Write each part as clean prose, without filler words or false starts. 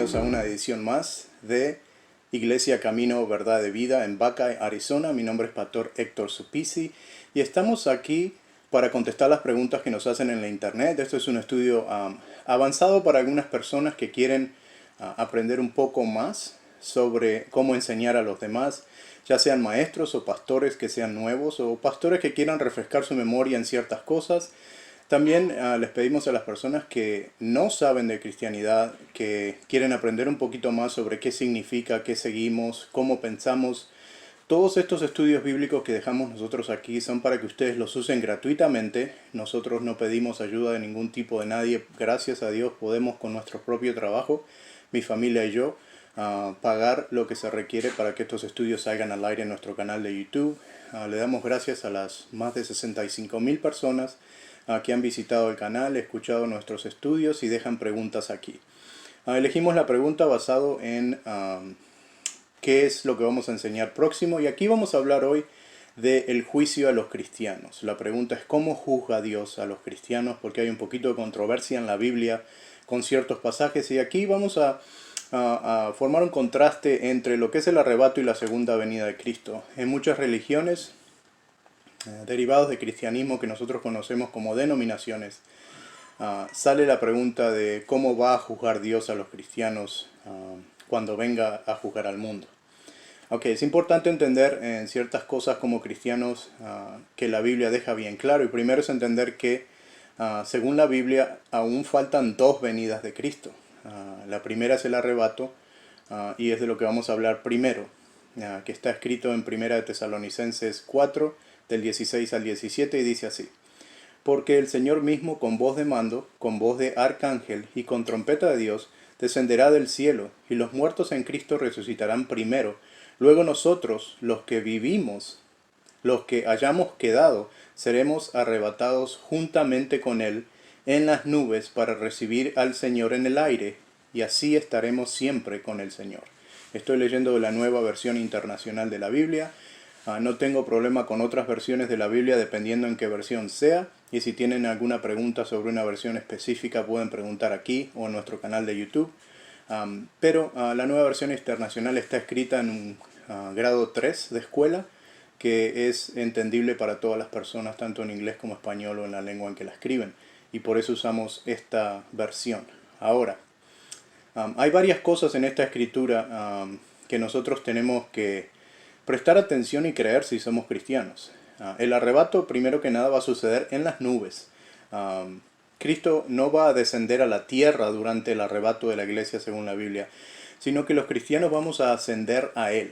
bienvenidos a una edición más de Iglesia Camino Verdad de Vida en Buckeye, Arizona. Mi nombre es Pastor Héctor Supisi y estamos aquí para contestar las preguntas que nos hacen en la internet. Esto es un estudio avanzado para algunas personas que quieren aprender un poco más sobre cómo enseñar a los demás, ya sean maestros o pastores que sean nuevos o pastores que quieran refrescar su memoria en ciertas cosas. También les pedimos a las personas que no saben de cristianidad, que quieren aprender un poquito más sobre qué significa, qué seguimos, cómo pensamos. Todos estos estudios bíblicos que dejamos nosotros aquí son para que ustedes los usen gratuitamente. Nosotros no pedimos ayuda de ningún tipo de nadie. Gracias a Dios podemos con nuestro propio trabajo, mi familia y yo, pagar lo que se requiere para que estos estudios salgan al aire en nuestro canal de YouTube. Le damos gracias a las más de 65,000 personas que han visitado el canal, escuchado nuestros estudios y dejan preguntas aquí. Elegimos la pregunta basado en qué es lo que vamos a enseñar próximo, y aquí vamos a hablar hoy del juicio a los cristianos. La pregunta es ¿cómo juzga Dios a los cristianos? Porque hay un poquito de controversia en la Biblia con ciertos pasajes, y aquí vamos a formar un contraste entre lo que es el arrebato y la segunda venida de Cristo. En muchas religiones derivados de cristianismo que nosotros conocemos como denominaciones, sale la pregunta de cómo va a juzgar Dios a los cristianos cuando venga a juzgar al mundo. Ok, es importante entender en ciertas cosas como cristianos que la Biblia deja bien claro, y primero es entender que según la Biblia aún faltan dos venidas de Cristo. La primera es el arrebato, y es de lo que vamos a hablar primero, que está escrito en 1 de Tesalonicenses 4, del 16 al 17, y dice así: porque el Señor mismo con voz de mando, con voz de arcángel y con trompeta de Dios, descenderá del cielo, y los muertos en Cristo resucitarán primero. Luego nosotros, los que vivimos, los que hayamos quedado, seremos arrebatados juntamente con Él en las nubes para recibir al Señor en el aire, y así estaremos siempre con el Señor. Estoy leyendo de la Nueva Versión Internacional de la Biblia. No tengo problema con otras versiones de la Biblia dependiendo en qué versión sea, y si tienen alguna pregunta sobre una versión específica pueden preguntar aquí o en nuestro canal de YouTube. Pero la Nueva Versión Internacional está escrita en un grado 3 de escuela, que es entendible para todas las personas, tanto en inglés como español o en la lengua en que la escriben, y por eso usamos esta versión. Ahora, hay varias cosas en esta escritura que nosotros tenemos que prestar atención y creer si somos cristianos. El arrebato, primero que nada, va a suceder en las nubes. Cristo no va a descender a la tierra durante el arrebato de la iglesia según la Biblia, sino que los cristianos vamos a ascender a Él.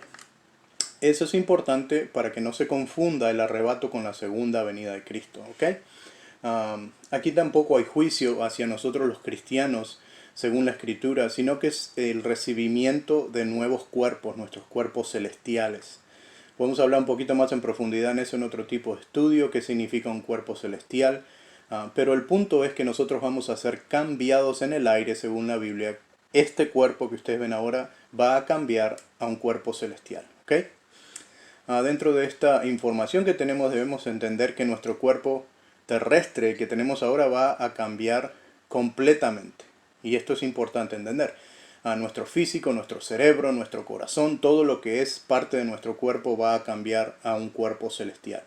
Eso es importante para que no se confunda el arrebato con la segunda venida de Cristo, ¿ok? Aquí tampoco hay juicio hacia nosotros los cristianos según la Escritura, sino que es el recibimiento de nuevos cuerpos, nuestros cuerpos celestiales. Podemos hablar un poquito más en profundidad en eso en otro tipo de estudio, qué significa un cuerpo celestial, pero el punto es que nosotros vamos a ser cambiados en el aire según la Biblia. Este cuerpo que ustedes ven ahora va a cambiar a un cuerpo celestial, ¿ok? Dentro de esta información que tenemos debemos entender que nuestro cuerpo terrestre que tenemos ahora va a cambiar completamente, y esto es importante entender. Nuestro físico, nuestro cerebro, nuestro corazón, todo lo que es parte de nuestro cuerpo va a cambiar a un cuerpo celestial.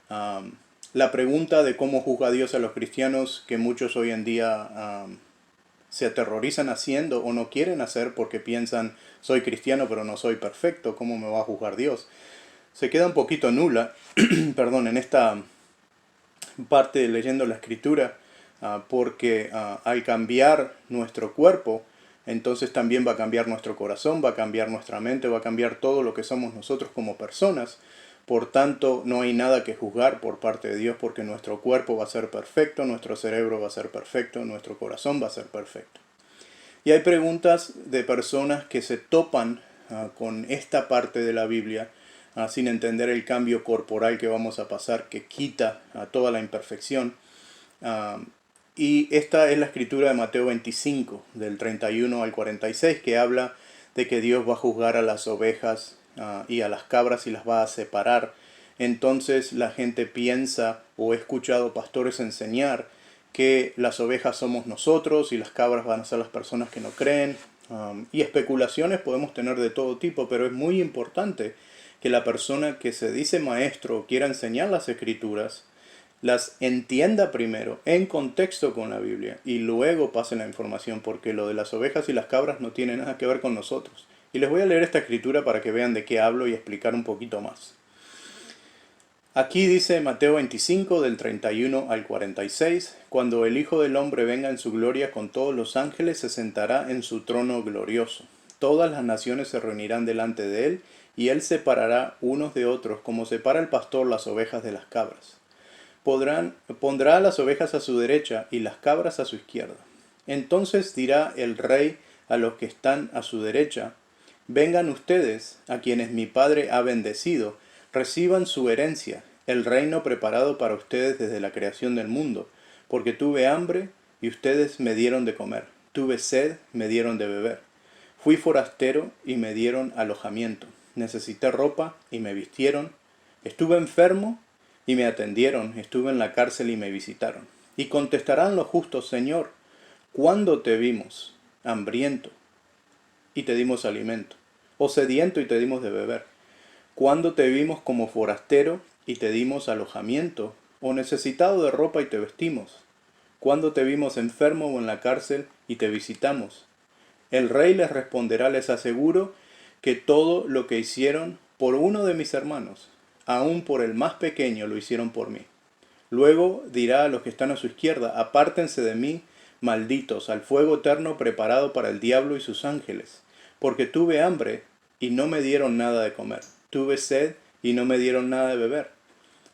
La pregunta de cómo juzga Dios a los cristianos, que muchos hoy en día se aterrorizan haciendo o no quieren hacer porque piensan, soy cristiano pero no soy perfecto, ¿cómo me va a juzgar Dios? Se queda un poquito nula perdón, en esta parte leyendo la escritura, porque al cambiar nuestro cuerpo, entonces también va a cambiar nuestro corazón, va a cambiar nuestra mente, va a cambiar todo lo que somos nosotros como personas. Por tanto, no hay nada que juzgar por parte de Dios, porque nuestro cuerpo va a ser perfecto, nuestro cerebro va a ser perfecto, nuestro corazón va a ser perfecto. Y hay preguntas de personas que se topan con esta parte de la Biblia sin entender el cambio corporal que vamos a pasar, que quita toda la imperfección. Y esta es la escritura de Mateo 25, del 31 al 46, que habla de que Dios va a juzgar a las ovejas y a las cabras y las va a separar. Entonces la gente piensa, o he escuchado pastores enseñar, que las ovejas somos nosotros y las cabras van a ser las personas que no creen. Y especulaciones podemos tener de todo tipo, pero es muy importante que la persona que se dice maestro o quiera enseñar las escrituras, las entienda primero en contexto con la Biblia y luego pase la información, porque lo de las ovejas y las cabras no tiene nada que ver con nosotros. Y les voy a leer esta escritura para que vean de qué hablo y explicar un poquito más. Aquí dice Mateo 25 del 31 al 46, cuando el Hijo del Hombre venga en su gloria con todos los ángeles, se sentará en su trono glorioso. Todas las naciones se reunirán delante de él, y él separará unos de otros, como separa el pastor las ovejas de las cabras. Pondrá a las ovejas a su derecha y las cabras a su izquierda. Entonces dirá el rey a los que están a su derecha: vengan ustedes, a quienes mi Padre ha bendecido, reciban su herencia, el reino preparado para ustedes desde la creación del mundo, porque tuve hambre y ustedes me dieron de comer, tuve sed, me dieron de beber, fui forastero y me dieron alojamiento, necesité ropa y me vistieron, estuve enfermo y me atendieron, estuve en la cárcel y me visitaron. Y contestarán los justos: Señor, ¿cuándo te vimos hambriento y te dimos alimento, o sediento y te dimos de beber? ¿Cuándo te vimos como forastero y te dimos alojamiento, o necesitado de ropa y te vestimos? ¿Cuándo te vimos enfermo o en la cárcel y te visitamos? El rey les responderá: les aseguro que todo lo que hicieron por uno de mis hermanos, aun por el más pequeño, lo hicieron por mí. Luego dirá a los que están a su izquierda: apártense de mí, malditos, al fuego eterno preparado para el diablo y sus ángeles, porque tuve hambre y no me dieron nada de comer, tuve sed y no me dieron nada de beber,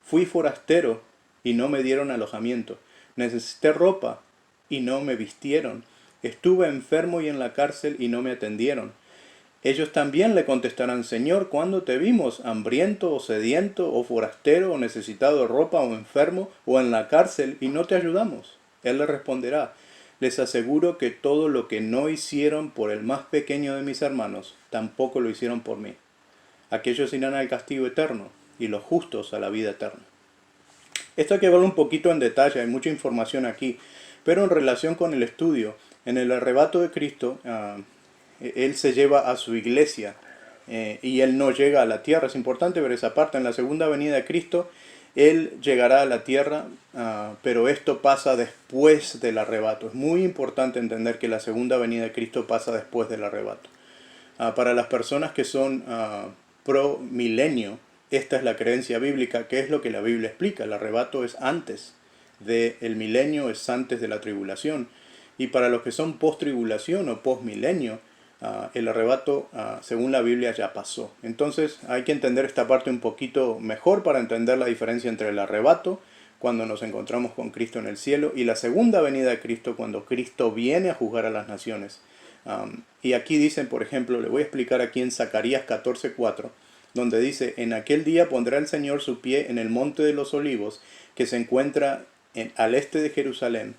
fui forastero y no me dieron alojamiento, necesité ropa y no me vistieron, estuve enfermo y en la cárcel y no me atendieron. Ellos también le contestarán: Señor, ¿cuándo te vimos hambriento o sediento o forastero o necesitado de ropa o enfermo o en la cárcel y no te ayudamos? Él le responderá: les aseguro que todo lo que no hicieron por el más pequeño de mis hermanos, tampoco lo hicieron por mí. Aquellos irán al castigo eterno y los justos a la vida eterna. Esto hay que verlo un poquito en detalle, hay mucha información aquí, pero en relación con el estudio, en el arrebato de Cristo, Él se lleva a su iglesia y Él no llega a la tierra. Es importante ver esa parte. En la segunda venida de Cristo, Él llegará a la tierra, pero esto pasa después del arrebato. Es muy importante entender que la segunda venida de Cristo pasa después del arrebato. Para las personas que son pro milenio, esta es la creencia bíblica, que es lo que la Biblia explica. El arrebato es antes del milenio, es antes de la tribulación. Y para los que son post-tribulación o post-milenio, el arrebato, según la Biblia, ya pasó. Entonces hay que entender esta parte un poquito mejor para entender la diferencia entre el arrebato, cuando nos encontramos con Cristo en el cielo, y la segunda venida de Cristo, cuando Cristo viene a juzgar a las naciones. Y aquí dicen, por ejemplo, le voy a explicar aquí en Zacarías 14:4, donde dice: en aquel día pondrá el Señor su pie en el monte de los olivos, que se encuentra al este de Jerusalén.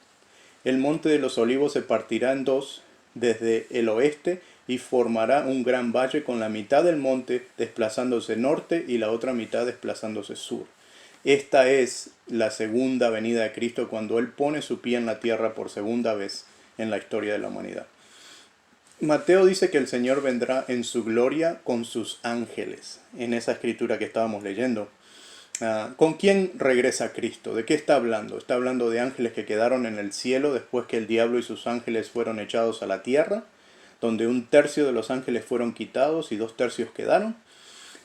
El monte de los olivos se partirá en dos desde el oeste y formará un gran valle, con la mitad del monte desplazándose norte y la otra mitad desplazándose sur. Esta es la segunda venida de Cristo, cuando Él pone su pie en la tierra por segunda vez en la historia de la humanidad. Mateo dice que el Señor vendrá en su gloria con sus ángeles, en esa escritura que estábamos leyendo. ¿Con quién regresa Cristo? ¿De qué está hablando? Está hablando de ángeles que quedaron en el cielo después que el diablo y sus ángeles fueron echados a la tierra, donde 1/3 de los ángeles fueron quitados y 2/3 quedaron.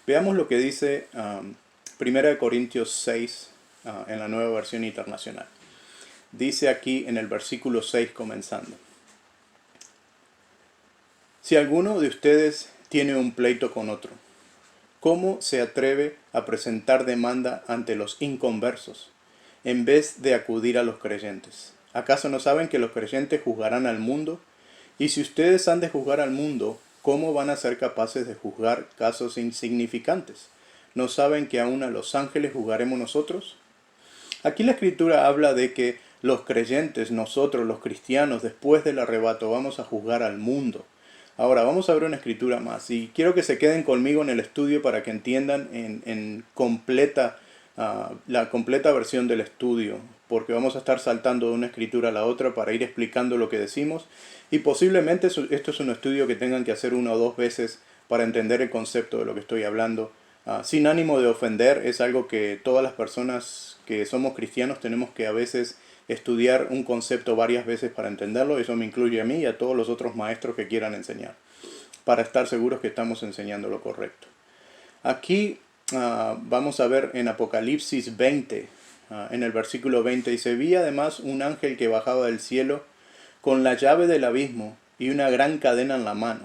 Veamos lo que dice 1 Corintios 6 en la Nueva Versión Internacional. Dice aquí en el versículo 6 comenzando: si alguno de ustedes tiene un pleito con otro, ¿cómo se atreve a presentar demanda ante los inconversos, en vez de acudir a los creyentes? ¿Acaso no saben que los creyentes juzgarán al mundo? Y si ustedes han de juzgar al mundo, ¿cómo van a ser capaces de juzgar casos insignificantes? ¿No saben que aún a los ángeles juzgaremos nosotros? Aquí la Escritura habla de que los creyentes, nosotros los cristianos, después del arrebato, vamos a juzgar al mundo. Ahora vamos a ver una escritura más y quiero que se queden conmigo en el estudio para que entiendan en completa, la completa versión del estudio, porque vamos a estar saltando de una escritura a la otra para ir explicando lo que decimos, y posiblemente esto es un estudio que tengan que hacer una o dos veces para entender el concepto de lo que estoy hablando. Sin ánimo de ofender, es algo que todas las personas que somos cristianos tenemos que a veces estudiar un concepto varias veces para entenderlo. Eso me incluye a mí y a todos los otros maestros que quieran enseñar, para estar seguros que estamos enseñando lo correcto. Aquí vamos a ver en Apocalipsis 20, en el versículo 20, dice: vi además un ángel que bajaba del cielo con la llave del abismo y una gran cadena en la mano.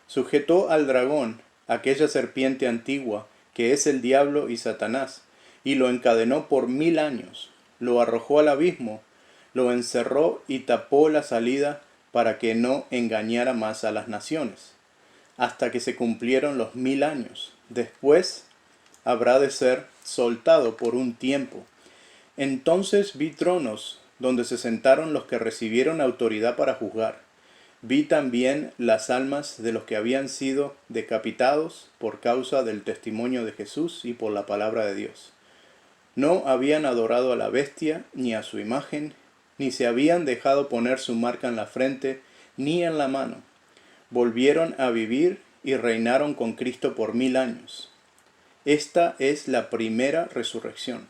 Sujetó al dragón, aquella serpiente antigua, que es el diablo y Satanás, y lo encadenó por 1000 años. Lo arrojó al abismo, lo encerró y tapó la salida para que no engañara más a las naciones, hasta que se cumplieron los 1000 años. Después habrá de ser soltado por un tiempo. Entonces vi tronos donde se sentaron los que recibieron autoridad para juzgar. Vi también las almas de los que habían sido decapitados por causa del testimonio de Jesús y por la palabra de Dios. No habían adorado a la bestia ni a su imagen, ni se habían dejado poner su marca en la frente ni en la mano. Volvieron a vivir y reinaron con Cristo por 1000 años. Esta es la primera resurrección.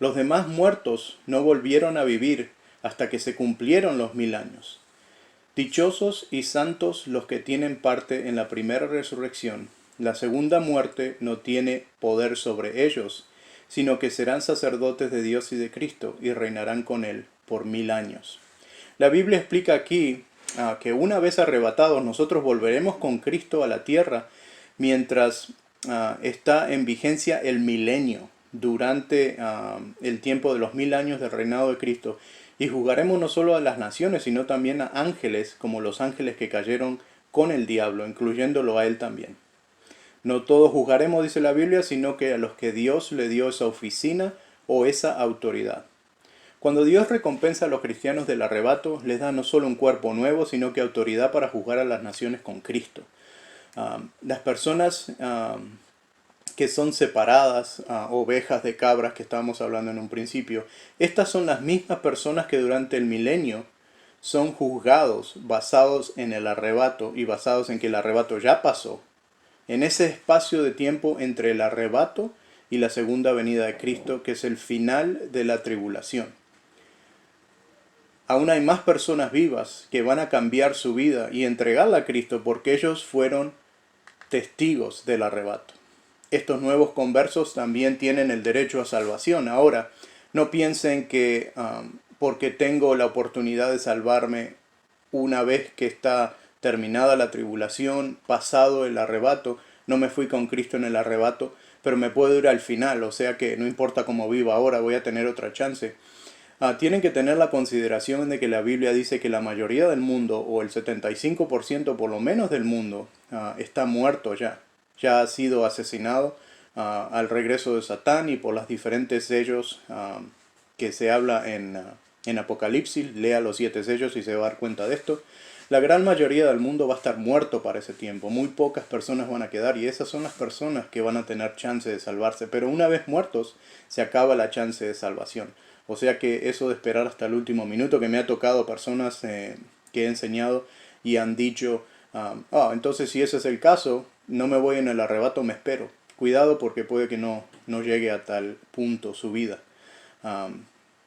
Los demás muertos no volvieron a vivir hasta que se cumplieron los 1000 años. Dichosos y santos los que tienen parte en la primera resurrección. La segunda muerte no tiene poder sobre ellos, sino que serán sacerdotes de Dios y de Cristo y reinarán con Él por 1000 años. La Biblia explica aquí que una vez arrebatados nosotros volveremos con Cristo a la tierra mientras está en vigencia el milenio, durante el tiempo de los 1000 años del reinado de Cristo. Y juzgaremos no solo a las naciones, sino también a ángeles, como los ángeles que cayeron con el diablo, incluyéndolo a él también. No todos juzgaremos, dice la Biblia, sino que a los que Dios le dio esa oficina o esa autoridad. Cuando Dios recompensa a los cristianos del arrebato, les da no solo un cuerpo nuevo, sino que autoridad para juzgar a las naciones con Cristo. Las personas que son separadas, ovejas de cabras que estábamos hablando en un principio, estas son las mismas personas que durante el milenio son juzgados basados en el arrebato y basados en que el arrebato ya pasó, en ese espacio de tiempo entre el arrebato y la segunda venida de Cristo, que es el final de la tribulación. Aún hay más personas vivas que van a cambiar su vida y entregarla a Cristo porque ellos fueron testigos del arrebato. Estos nuevos conversos también tienen el derecho a salvación. Ahora, no piensen que porque tengo la oportunidad de salvarme una vez que está terminada la tribulación, pasado el arrebato, no me fui con Cristo en el arrebato, pero me puedo ir al final, o sea que no importa cómo viva ahora, voy a tener otra chance. Tienen que tener la consideración de que la Biblia dice que la mayoría del mundo, o el 75% por lo menos del mundo, está muerto ya. Ya ha sido asesinado al regreso de Satán y por las diferentes sellos que se habla en Apocalipsis. Lea los 7 sellos y se va a dar cuenta de esto. La gran mayoría del mundo va a estar muerto para ese tiempo. Muy pocas personas van a quedar y esas son las personas que van a tener chance de salvarse. Pero una vez muertos, se acaba la chance de salvación. O sea que eso de esperar hasta el último minuto, que me ha tocado personas que he enseñado y han dicho, entonces si ese es el caso, no me voy en el arrebato, me espero. Cuidado porque puede que no llegue a tal punto su vida.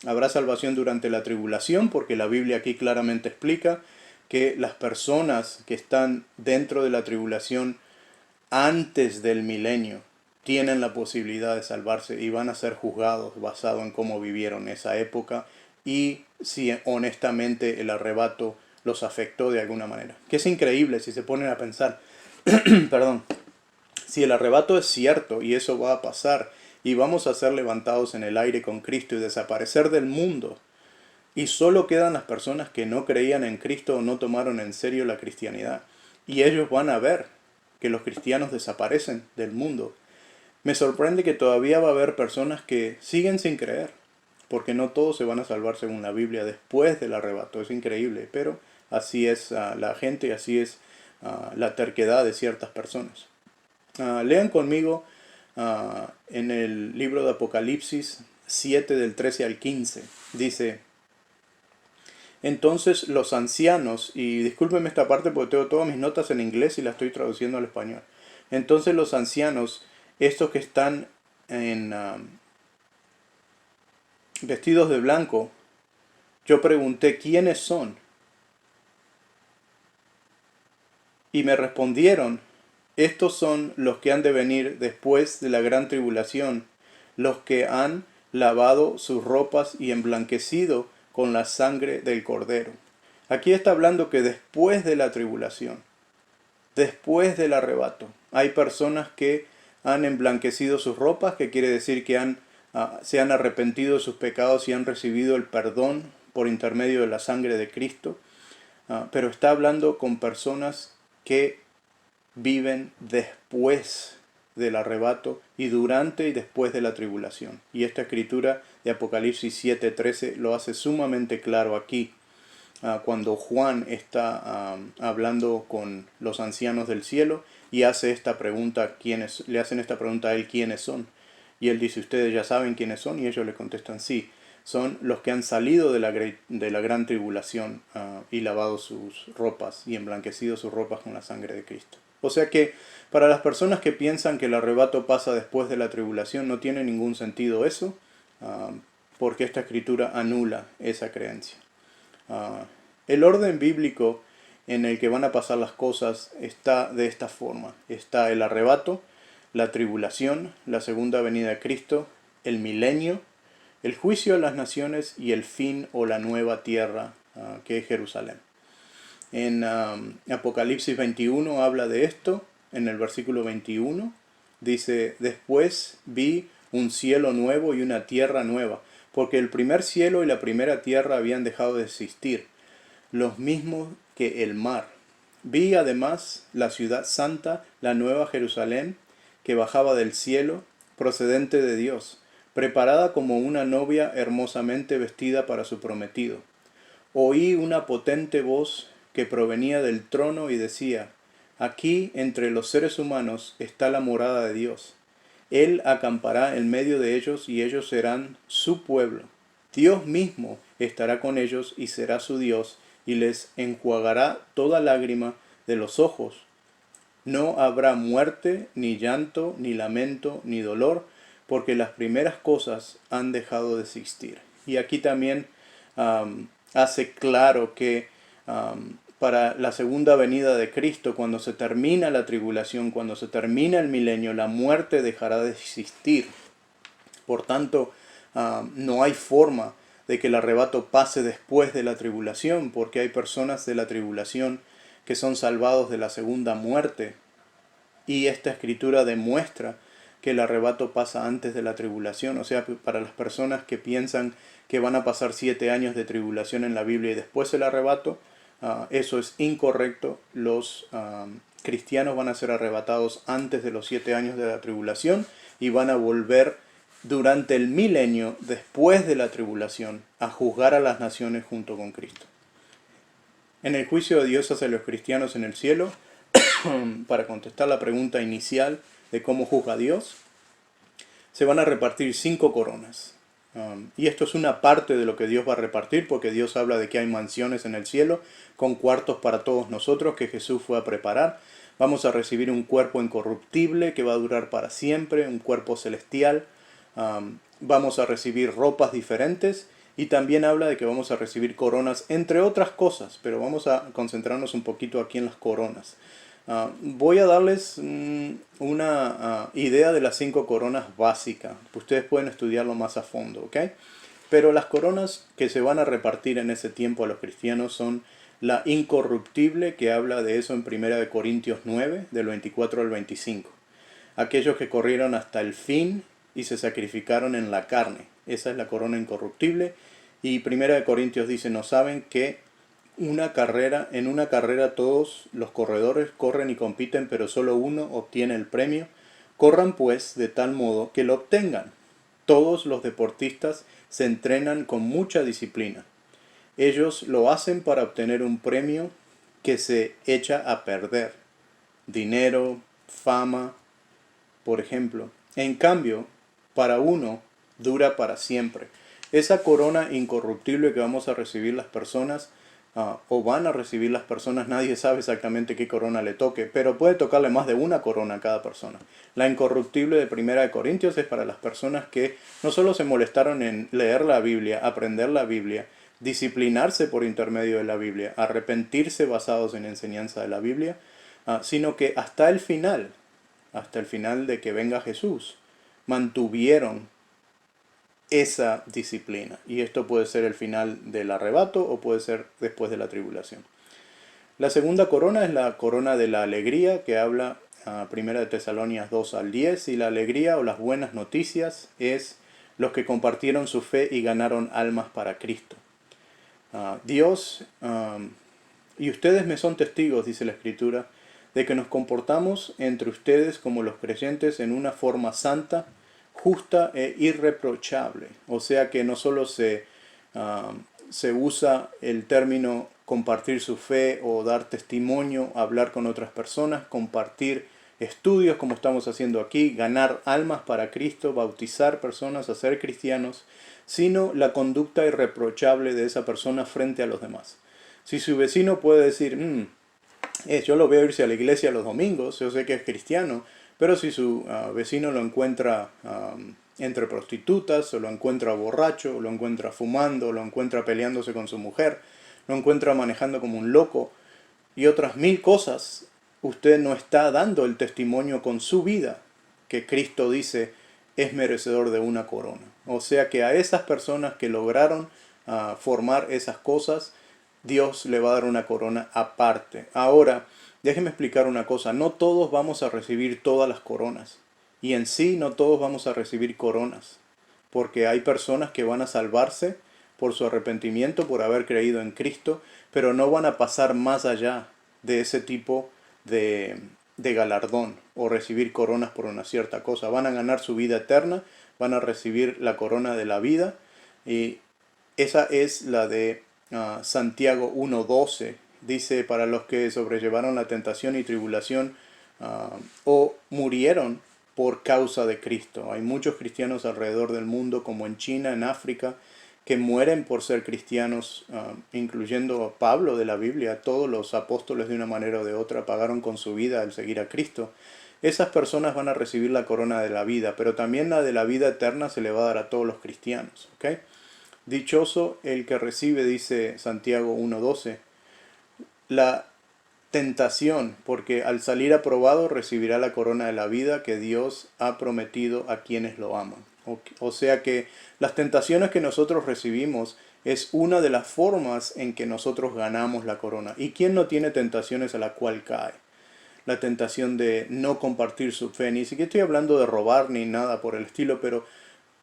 Habrá salvación durante la tribulación porque la Biblia aquí claramente explica que las personas que están dentro de la tribulación antes del milenio tienen la posibilidad de salvarse y van a ser juzgados basado en cómo vivieron esa época y si honestamente el arrebato los afectó de alguna manera. Que es increíble si se ponen a pensar, perdón, si el arrebato es cierto y eso va a pasar y vamos a ser levantados en el aire con Cristo y desaparecer del mundo, y solo quedan las personas que no creían en Cristo o no tomaron en serio la cristianidad, y ellos van a ver que los cristianos desaparecen del mundo. Me sorprende que todavía va a haber personas que siguen sin creer, porque no todos se van a salvar según la Biblia después del arrebato. Es increíble, pero así es la gente, así es la terquedad de ciertas personas. Lean conmigo en el libro de Apocalipsis, 7 del 13 al 15. Dice: entonces los ancianos, y discúlpenme esta parte porque tengo todas mis notas en inglés y las estoy traduciendo al español. Entonces los ancianos, estos que están vestidos de blanco, yo pregunté quiénes son. Y me respondieron: estos son los que han de venir después de la gran tribulación, los que han lavado sus ropas y emblanquecido con la sangre del Cordero. Aquí está hablando que después de la tribulación, después del arrebato, hay personas que han emblanquecido sus ropas, que quiere decir que se han arrepentido de sus pecados y han recibido el perdón por intermedio de la sangre de Cristo. Pero está hablando con personas que viven después del arrebato y durante y después de la tribulación. Y esta escritura de Apocalipsis 7:13 lo hace sumamente claro aquí, cuando Juan está hablando con los ancianos del cielo y hace esta pregunta, le hacen esta pregunta a él: ¿quiénes son? Y él dice: ustedes ya saben quiénes son, y ellos le contestan: sí, son los que han salido de la gran tribulación y lavado sus ropas y emblanquecido sus ropas con la sangre de Cristo. O sea que para las personas que piensan que el arrebato pasa después de la tribulación, no tiene ningún sentido eso, porque esta escritura anula esa creencia. El orden bíblico en el que van a pasar las cosas está de esta forma. Está el arrebato, la tribulación, la segunda venida de Cristo, el milenio, el juicio a las naciones y el fin o la nueva tierra, que es Jerusalén. En Apocalipsis 21 habla de esto, en el versículo 21, dice: después vi un cielo nuevo y una tierra nueva, porque el primer cielo y la primera tierra habían dejado de existir, los mismos que el mar. Vi además la ciudad santa, la nueva Jerusalén, que bajaba del cielo, procedente de Dios, preparada como una novia hermosamente vestida para su prometido. Oí una potente voz que provenía del trono y decía: aquí entre los seres humanos está la morada de Dios. Él acampará en medio de ellos y ellos serán su pueblo. Dios mismo estará con ellos y será su Dios, y les enjuagará toda lágrima de los ojos. No habrá muerte, ni llanto, ni lamento, ni dolor, porque las primeras cosas han dejado de existir. Y aquí también hace claro que para la segunda venida de Cristo, cuando se termina la tribulación, cuando se termina el milenio, la muerte dejará de existir. Por tanto, no hay forma de que el arrebato pase después de la tribulación, porque hay personas de la tribulación que son salvados de la segunda muerte. Y esta escritura demuestra que el arrebato pasa antes de la tribulación. O sea, para las personas que piensan que van a pasar 7 años de tribulación en la Biblia y después el arrebato, eso es incorrecto. Los cristianos van a ser arrebatados antes de los 7 años de la tribulación y van a volver durante el milenio, después de la tribulación, a juzgar a las naciones junto con Cristo. En el juicio de Dios hacia los cristianos en el cielo, para contestar la pregunta inicial de cómo juzga Dios, se van a repartir 5 coronas. Y esto es una parte de lo que Dios va a repartir, porque Dios habla de que hay mansiones en el cielo con cuartos para todos nosotros que Jesús fue a preparar. Vamos a recibir un cuerpo incorruptible que va a durar para siempre, un cuerpo celestial. Vamos a recibir ropas diferentes y también habla de que vamos a recibir coronas, entre otras cosas, pero vamos a concentrarnos un poquito aquí en las coronas. Voy a darles una idea de las 5 coronas básicas. Ustedes pueden estudiarlo más a fondo, ¿ok? Pero las coronas que se van a repartir en ese tiempo a los cristianos son la incorruptible, que habla de eso en 1 Corintios 9, del 24 al 25. Aquellos que corrieron hasta el fin y se sacrificaron en la carne. Esa es la corona incorruptible. Y 1 Corintios dice: ¿no saben que en una carrera todos los corredores corren y compiten, pero solo uno obtiene el premio? Corran pues de tal modo que lo obtengan. Todos los deportistas se entrenan con mucha disciplina. Ellos lo hacen para obtener un premio que se echa a perder. Dinero, fama, por ejemplo. En cambio, para uno dura para siempre. Esa corona incorruptible que vamos a recibir las personas, o van a recibir las personas, nadie sabe exactamente qué corona le toque, pero puede tocarle más de una corona a cada persona. La incorruptible de Primera de Corintios es para las personas que no solo se molestaron en leer la Biblia, aprender la Biblia, disciplinarse por intermedio de la Biblia, arrepentirse basados en enseñanza de la Biblia, sino que hasta el final de que venga Jesús, mantuvieron esa disciplina. Y esto puede ser el final del arrebato o puede ser después de la tribulación. La segunda corona es la corona de la alegría, que habla Primera de Tesalonias 2 al 10, y la alegría o las buenas noticias es los que compartieron su fe y ganaron almas para Cristo. Dios, y ustedes me son testigos, dice la Escritura, de que nos comportamos entre ustedes como los creyentes en una forma santa, justa e irreprochable. O sea que no solo se usa el término compartir su fe o dar testimonio, hablar con otras personas, compartir estudios como estamos haciendo aquí, ganar almas para Cristo, bautizar personas, hacer cristianos, sino la conducta irreprochable de esa persona frente a los demás. Si su vecino puede decir, yo lo veo irse a la iglesia los domingos, yo sé que es cristiano, pero si su vecino lo encuentra entre prostitutas, o lo encuentra borracho, o lo encuentra fumando, o lo encuentra peleándose con su mujer, lo encuentra manejando como un loco, y otras 1000 cosas, usted no está dando el testimonio con su vida, que Cristo dice es merecedor de una corona. O sea que a esas personas que lograron formar esas cosas, Dios le va a dar una corona aparte. Ahora, déjeme explicar una cosa. No todos vamos a recibir todas las coronas. Y en sí, no todos vamos a recibir coronas. Porque hay personas que van a salvarse por su arrepentimiento, por haber creído en Cristo, pero no van a pasar más allá de ese tipo de galardón o recibir coronas por una cierta cosa. Van a ganar su vida eterna, van a recibir la corona de la vida. Y esa es la de Santiago 1:12, dice, para los que sobrellevaron la tentación y tribulación o murieron por causa de Cristo. Hay muchos cristianos alrededor del mundo, como en China, en África, que mueren por ser cristianos, incluyendo a Pablo de la Biblia. Todos los apóstoles de una manera o de otra pagaron con su vida al seguir a Cristo. Esas personas van a recibir la corona de la vida, pero también la de la vida eterna se le va a dar a todos los cristianos. ¿Okay? Dichoso el que recibe, dice Santiago 1:12, la tentación, porque al salir aprobado recibirá la corona de la vida que Dios ha prometido a quienes lo aman. O sea que las tentaciones que nosotros recibimos es una de las formas en que nosotros ganamos la corona. ¿Y quién no tiene tentaciones a la cual cae? La tentación de no compartir su fe, ni siquiera estoy hablando de robar ni nada por el estilo, pero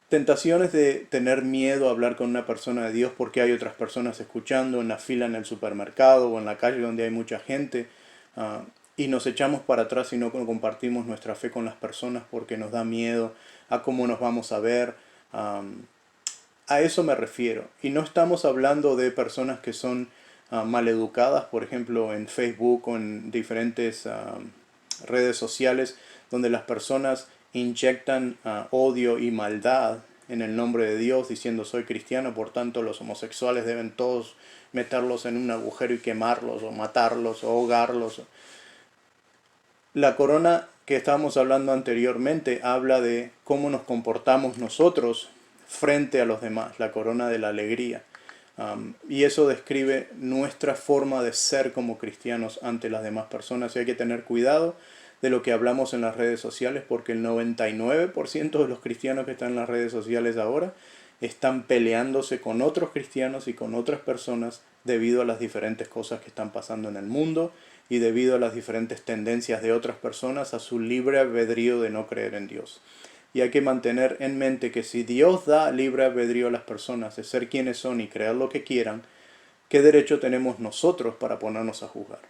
tentaciones de tener miedo a hablar con una persona de Dios porque hay otras personas escuchando en la fila en el supermercado o en la calle donde hay mucha gente, y nos echamos para atrás y no compartimos nuestra fe con las personas porque nos da miedo a cómo nos vamos a ver. A eso me refiero. Y no estamos hablando de personas que son maleducadas, por ejemplo en Facebook o en diferentes redes sociales, donde las personas inyectan odio y maldad en el nombre de Dios, diciendo soy cristiano, por tanto los homosexuales deben todos meterlos en un agujero y quemarlos, o matarlos, o ahogarlos. La corona que estábamos hablando anteriormente habla de cómo nos comportamos nosotros frente a los demás, la corona de la alegría. Y eso describe nuestra forma de ser como cristianos ante las demás personas. Y hay que tener cuidado de lo que hablamos en las redes sociales, porque el 99% de los cristianos que están en las redes sociales ahora están peleándose con otros cristianos y con otras personas debido a las diferentes cosas que están pasando en el mundo y debido a las diferentes tendencias de otras personas a su libre albedrío de no creer en Dios. Y hay que mantener en mente que si Dios da libre albedrío a las personas de ser quienes son y creer lo que quieran, ¿qué derecho tenemos nosotros para ponernos a juzgar?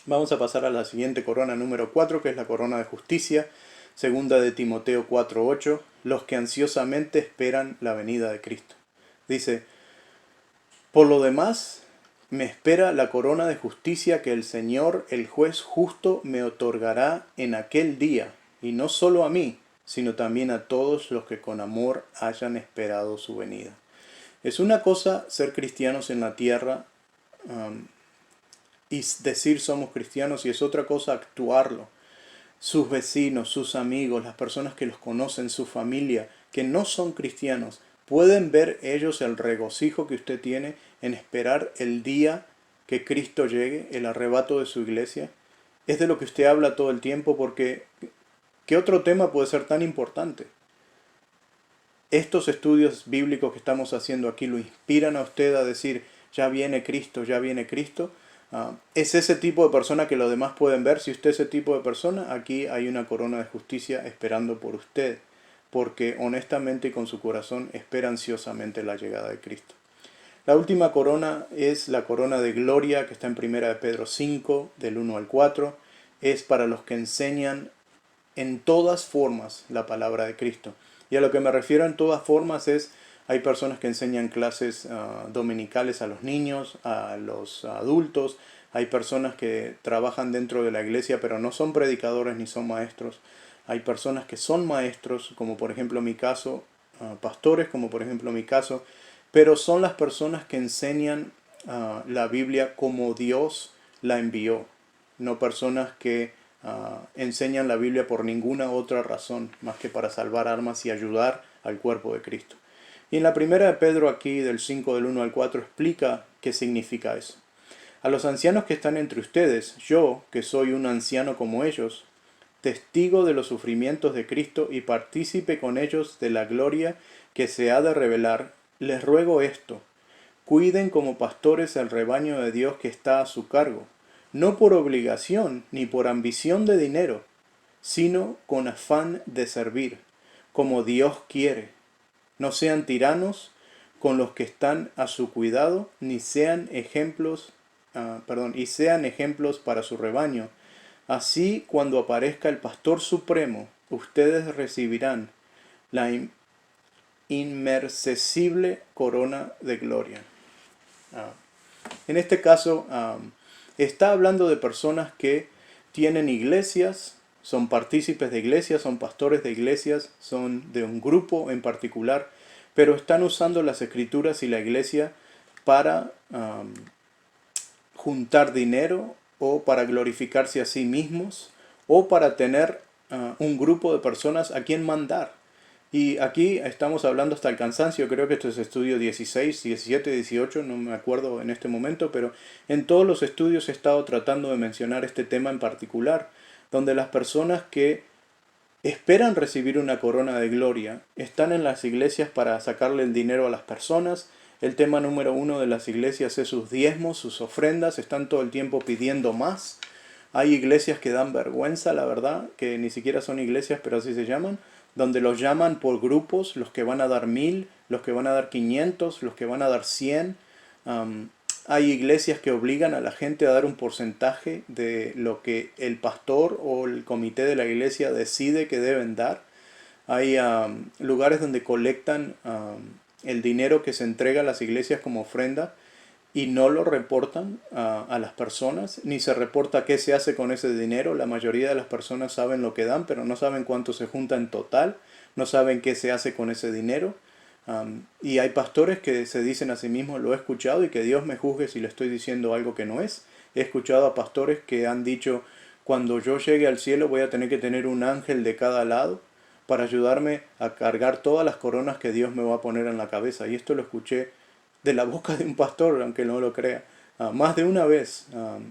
Vamos a pasar a la siguiente corona número 4, que es la corona de justicia. Segunda de Timoteo 4:8, los que ansiosamente esperan la venida de Cristo. Dice, por lo demás, me espera la corona de justicia que el Señor, el juez justo, me otorgará en aquel día, y no solo a mí, sino también a todos los que con amor hayan esperado su venida. Es una cosa ser cristianos en la tierra y decir somos cristianos, y es otra cosa actuarlo. Sus vecinos, sus amigos, las personas que los conocen, su familia, que no son cristianos, pueden ver ellos el regocijo que usted tiene en esperar el día que Cristo llegue, el arrebato de su iglesia. Es de lo que usted habla todo el tiempo, porque ¿qué otro tema puede ser tan importante? Estos estudios bíblicos que estamos haciendo aquí lo inspiran a usted a decir, ya viene Cristo, ya viene Cristo. Es ese tipo de persona que los demás pueden ver. Si usted es ese tipo de persona, aquí hay una corona de justicia esperando por usted, porque honestamente y con su corazón espera ansiosamente la llegada de Cristo. La última corona es la corona de gloria que está en 1 de Pedro 5, del 1 al 4. Es para los que enseñan en todas formas la palabra de Cristo. Y a lo que me refiero en todas formas es, hay personas que enseñan clases dominicales a los niños, a los adultos. Hay personas que trabajan dentro de la iglesia pero no son predicadores ni son maestros. Hay personas que son maestros, como por ejemplo mi caso, pastores, como por ejemplo mi caso, pero son las personas que enseñan la Biblia como Dios la envió, no personas que enseñan la Biblia por ninguna otra razón más que para salvar almas y ayudar al cuerpo de Cristo. Y en la primera de Pedro aquí, del 5 del 1 al 4, explica qué significa eso. A los ancianos que están entre ustedes, yo, que soy un anciano como ellos, testigo de los sufrimientos de Cristo y partícipe con ellos de la gloria que se ha de revelar, les ruego esto: cuiden como pastores el rebaño de Dios que está a su cargo, no por obligación ni por ambición de dinero, sino con afán de servir, como Dios quiere. No sean tiranos con los que están a su cuidado, ni sean ejemplos, y sean ejemplos para su rebaño. Así, cuando aparezca el Pastor Supremo, ustedes recibirán la inmercesible corona de gloria. En este caso, está hablando de personas que tienen iglesias, son partícipes de iglesias, son pastores de iglesias, son de un grupo en particular, pero están usando las escrituras y la iglesia para juntar dinero o para glorificarse a sí mismos o para tener un grupo de personas a quien mandar. Y aquí estamos hablando hasta el cansancio, creo que esto es estudio 16, 17, 18, no me acuerdo en este momento, pero en todos los estudios he estado tratando de mencionar este tema en particular, donde las personas que esperan recibir una corona de gloria están en las iglesias para sacarle el dinero a las personas. El tema número 1 de las iglesias es sus diezmos, sus ofrendas, están todo el tiempo pidiendo más. Hay iglesias que dan vergüenza, la verdad, que ni siquiera son iglesias, pero así se llaman, donde los llaman por grupos, los que van a dar 1000, los que van a dar 500, los que van a dar 100. Hay iglesias que obligan a la gente a dar un porcentaje de lo que el pastor o el comité de la iglesia decide que deben dar. Hay lugares donde colectan el dinero que se entrega a las iglesias como ofrenda y no lo reportan a las personas, ni se reporta qué se hace con ese dinero. La mayoría de las personas saben lo que dan, pero no saben cuánto se junta en total, no saben qué se hace con ese dinero. Y hay pastores que se dicen a sí mismos, lo he escuchado y que Dios me juzgue si le estoy diciendo algo que no es. He escuchado a pastores que han dicho, cuando yo llegue al cielo voy a tener que tener un ángel de cada lado para ayudarme a cargar todas las coronas que Dios me va a poner en la cabeza. Y esto lo escuché de la boca de un pastor, aunque no lo crea, más de una vez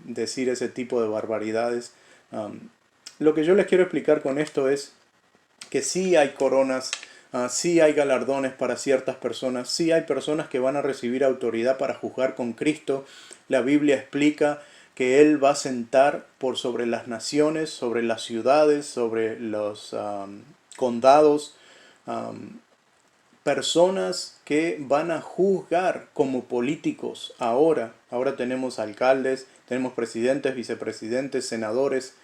decir ese tipo de barbaridades. Lo que yo les quiero explicar con esto es que sí hay coronas, sí hay galardones para ciertas personas, sí hay personas que van a recibir autoridad para juzgar con Cristo. La Biblia explica que Él va a sentar por sobre las naciones, sobre las ciudades, sobre los condados, personas que van a juzgar como políticos ahora. Ahora tenemos alcaldes, tenemos presidentes, vicepresidentes, senadores.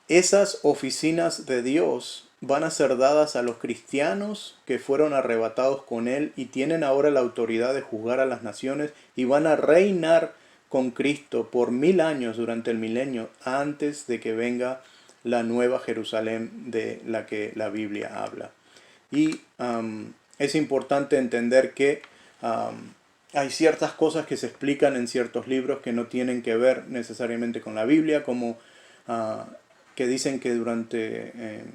Esas oficinas de Dios van a ser dadas a los cristianos que fueron arrebatados con Él y tienen ahora la autoridad de juzgar a las naciones y van a reinar con Cristo por 1000 años durante el milenio antes de que venga la nueva Jerusalén de la que la Biblia habla. Y es importante entender que hay ciertas cosas que se explican en ciertos libros que no tienen que ver necesariamente con la Biblia, como que dicen que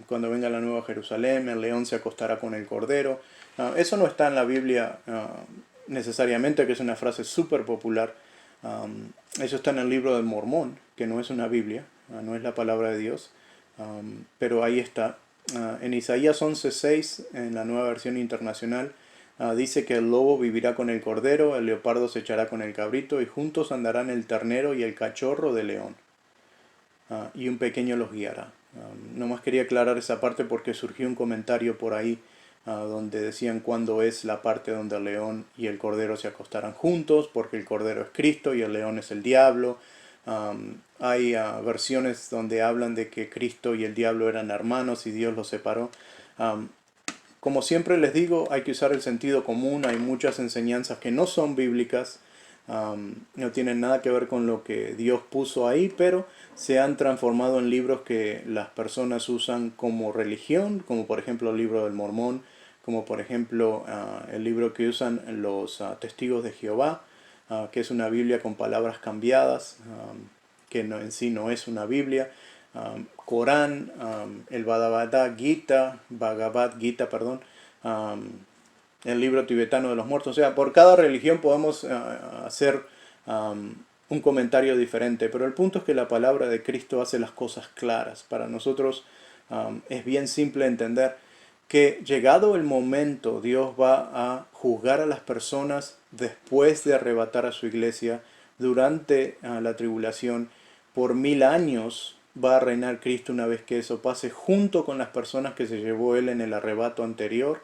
cuando venga la nueva Jerusalén, el león se acostará con el cordero. Eso no está en la Biblia necesariamente, que es una frase súper popular. Eso está en el libro del Mormón, que no es una Biblia, no es la palabra de Dios, pero ahí está. En Isaías 11:6, en la nueva versión internacional, dice que el lobo vivirá con el cordero, el leopardo se echará con el cabrito, y juntos andarán el ternero y el cachorro de león, y un pequeño los guiará. Nomás quería aclarar esa parte porque surgió un comentario por ahí donde decían cuándo es la parte donde el león y el cordero se acostarán juntos, porque el cordero es Cristo y el león es el diablo. Hay versiones donde hablan de que Cristo y el diablo eran hermanos y Dios los separó. Como siempre les digo, hay que usar el sentido común. Hay muchas enseñanzas que no son bíblicas, no tienen nada que ver con lo que Dios puso ahí, pero se han transformado en libros que las personas usan como religión, como por ejemplo el libro del Mormón, como por ejemplo el libro que usan los testigos de Jehová, que es una Biblia con palabras cambiadas, que en sí no es una Biblia. Corán, el Bhagavad Gita, perdón, el libro tibetano de los muertos. O sea, por cada religión podemos hacer un comentario diferente, pero el punto es que la palabra de Cristo hace las cosas claras. Para nosotros es bien simple entender que llegado el momento, Dios va a juzgar a las personas después de arrebatar a su iglesia durante la tribulación. Por 1000 años va a reinar Cristo una vez que eso pase, junto con las personas que se llevó Él en el arrebato anterior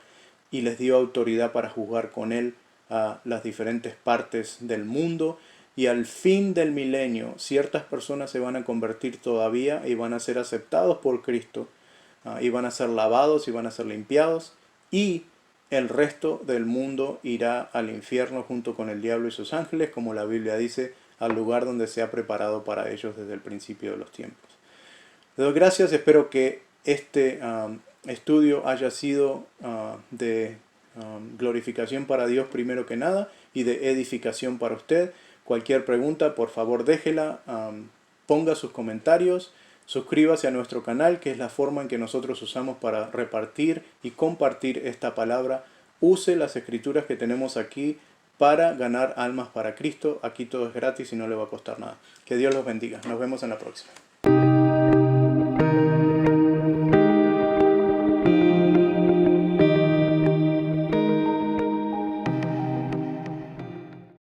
y les dio autoridad para juzgar con Él a las diferentes partes del mundo. Y al fin del milenio, ciertas personas se van a convertir todavía y van a ser aceptados por Cristo, y van a ser lavados y van a ser limpiados, y el resto del mundo irá al infierno junto con el diablo y sus ángeles, como la Biblia dice, al lugar donde se ha preparado para ellos desde el principio de los tiempos. Les doy gracias, espero que este estudio haya sido de glorificación para Dios primero que nada y de edificación para usted. Cualquier pregunta, por favor déjela, ponga sus comentarios, suscríbase a nuestro canal, que es la forma en que nosotros usamos para repartir y compartir esta palabra. Use las escrituras que tenemos aquí para ganar almas para Cristo. Aquí todo es gratis y no le va a costar nada. Que Dios los bendiga. Nos vemos en la próxima.